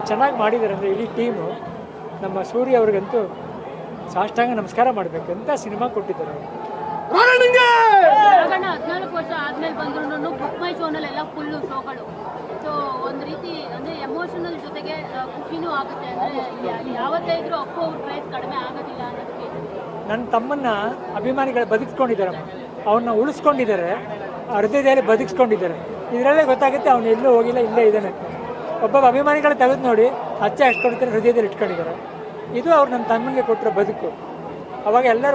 ಚೆನ್ನಾಗಿ ಮಾಡಿದ್ದಾರೆ ಅಂದರೆ ಇಡೀ ಟೀಮು. ನಮ್ಮ ಸೂರ್ಯ ಅವ್ರಿಗಂತೂ ಸಾಷ್ಟಾಂಗ ನಮಸ್ಕಾರ ಮಾಡಬೇಕು ಅಂತ ಸಿನಿಮಾ ಕೊಟ್ಟಿದ್ದಾರೆ. 14 ವರ್ಷ ಆದ್ಮೇಲೆ ಬಂದ್ರು ಬುಕ್ ಮೈ ಶೋನಲ್ಲೆಲ್ಲ ಫುಲ್ಲು ಶೋಗಳು. ಸೊ ಒಂದು ರೀತಿ ಅಂದರೆ ಎಮೋಷನಲ್ ಜೊತೆಗೆ ಖುಷಿನೂ ಆಗುತ್ತೆ. ಅಂದರೆ ಯಾವತ್ತೇ ಇದ್ರೂ ಅಪ್ಪು ಅವ್ರ ಕ್ರೇಜ್ ಕಡಿಮೆ ಆಗೋದಿಲ್ಲ ಅನ್ನೋದಕ್ಕೆ. ನನ್ನ ತಮ್ಮನ್ನ ಅಭಿಮಾನಿಗಳು ಬದುಕಿಸ್ಕೊಂಡಿದ್ದಾರೆ, ಅವನ್ನ ಉಳಿಸ್ಕೊಂಡಿದ್ದಾರೆ, ಹೃದಯದಲ್ಲಿ ಬದುಕಿಸ್ಕೊಂಡಿದ್ದಾರೆ. ಇದರಲ್ಲೇ ಗೊತ್ತಾಗುತ್ತೆ ಅವನು ಎಲ್ಲೂ ಹೋಗಿಲ್ಲ, ಇಲ್ಲೇ ಇದ್ದಾನೆ. ಒಬ್ಬೊಬ್ಬ ಅಭಿಮಾನಿಗಳು ತೆಗೆದು ನೋಡಿ ಅಚ್ಚೆ ಹಚ್ಕೊಂಡಿದ್ದಾರೆ, ಹೃದಯದಲ್ಲಿ ಇಟ್ಕೊಂಡಿದ್ದಾರೆ. ಇದು ಅವ್ರು ನನ್ನ ತಮ್ಮನಿಗೆ ಕೊಟ್ಟಿರೋ ಬದುಕು. ಅವಾಗ ಎಲ್ಲರ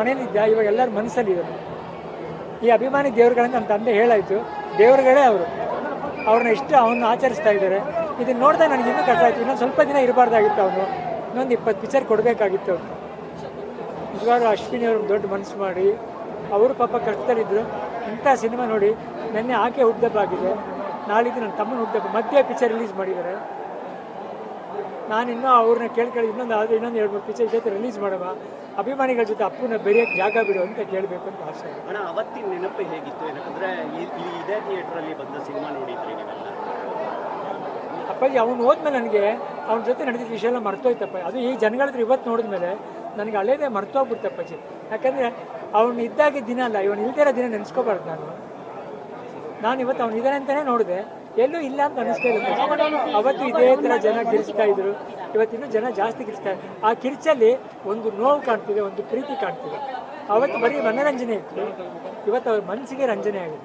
ಮನೇಲಿದ್ದ, ಇವಾಗ ಎಲ್ಲರ ಮನಸ್ಸಲ್ಲಿದ್ದಾರೆ. ಈ ಅಭಿಮಾನಿ ದೇವ್ರುಗಳಂತ ನನ್ನ ತಂದೆ ಹೇಳಾಯಿತು, ದೇವ್ರುಗಳೇ ಅವರು. ಅವ್ರನ್ನ ಇಷ್ಟು ಅವನ್ನ ಆಚರಿಸ್ತಾ ಇದ್ದಾರೆ. ಇದನ್ನು ನೋಡಿದಾಗ ನನಗೆ ಇನ್ನೂ ಕಷ್ಟ ಆಯಿತು. ಇನ್ನೊಂದು ಸ್ವಲ್ಪ ದಿನ ಇರಬಾರ್ದಾಗಿತ್ತು ಅವನು, ಇನ್ನೊಂದು 20 ಪಿಕ್ಚರ್ ಕೊಡಬೇಕಾಗಿತ್ತು ಅವನು. ನಿಜವಾಗ್ಲೂ ಅಶ್ವಿನಿ ಅವರು ದೊಡ್ಡ ಮನಸ್ಸು ಮಾಡಿ, ಅವರು ಪಾಪ ಕಷ್ಟದಲ್ಲಿದ್ದರು. ಇಂಥ ಸಿನಿಮಾ ನೋಡಿ, ನೆನ್ನೆ ಆಕೆ ಹುಟ್ಟುಹಬ್ಬ ಆಗಿದೆ, ನಾಳಿದ್ದು ನನ್ನ ತಮ್ಮನ ಹುಟ್ಟುಹಬ್ಬ, ಮಧ್ಯೆ ಪಿಕ್ಚರ್ ರಿಲೀಸ್ ಮಾಡಿದ್ದಾರೆ. ನಾನಿನ್ನೂ ಅವ್ರನ್ನ ಕೇಳ್ಕೊಳ್ಳಿ, ಇನ್ನೊಂದು 2-3 ಪಿಕ್ಚರ್ ಜೊತೆ ರಿಲೀಸ್ ಮಾಡುವ, ಅಭಿಮಾನಿಗಳ ಜೊತೆ ಅಪ್ಪನ ಬೆರೆಯೋಕ್ಕೆ ಜಾಗ ಬಿಡು ಅಂತ ಕೇಳಬೇಕು ಅಂತ ಆಸೆ. ಅಣ್ಣ, ಅವತ್ತಿನ ನೆನಪು ಹೇಗಿತ್ತು? ಯಾಕಂದರೆ ಇದೇ ಥಿಯೇಟ್ರಲ್ಲಿ ಬಂದ ಸಿನಿಮಾ ನೋಡಿದ್ರಿ ನೀವೆಲ್ಲ. ಅಪ್ಪಾಜಿ ಅವ್ನು ಹೋದ್ಮೇಲೆ ನನಗೆ ಅವ್ನ ಜೊತೆ ನಡೆದಿದ್ದ ವಿಷಯ ಎಲ್ಲ ಮರ್ತೋಯ್ತಪ್ಪ. ಅದು ಈ ಜನಗಳತ್ರ ಇವತ್ತು ನೋಡಿದ್ಮೇಲೆ ನನಗೆ ಹಳೇದೇ ಮರ್ತೋಗ್ಬಿಡ್ತಪ್ಪಾಜಿ. ಯಾಕಂದರೆ ಅವ್ನು ಇದ್ದಾಗಿದ್ದ ದಿನ ಅಲ್ಲ, ಇವನು ಇಲ್ದಿರೋ ದಿನ ನೆನೆಸ್ಕೋಬಾರ್ದು. ನಾನು ಇವತ್ತು ಅವ್ನು ಇದ್ದಾನೆ ಅಂತಲೇ ನೋಡಿದೆ, ಎಲ್ಲೂ ಇಲ್ಲ ಅಂತ ಅನಿಸ್ತಾ ಇಲ್ಲ. ಅವತ್ತು ಇದೇ ಥರ ಜನ ಕಿರಿಸ್ತಾ ಇದ್ರು, ಇವತ್ತಿನ್ನೂ ಜನ ಜಾಸ್ತಿ ಕಿರಿಸ್ತಾರೆ. ಆ ಕಿರಿಚಲ್ಲಿ ಒಂದು ನೋವು ಕಾಣ್ತಿದೆ, ಒಂದು ಪ್ರೀತಿ ಕಾಣ್ತಿದೆ. ಅವತ್ತು ಬರೀ ಮನೋರಂಜನೆ ಇತ್ತು, ಇವತ್ತು ಅವ್ರ ಮನಸ್ಸಿಗೆ ರಂಜನೆ ಆಗಿದೆ.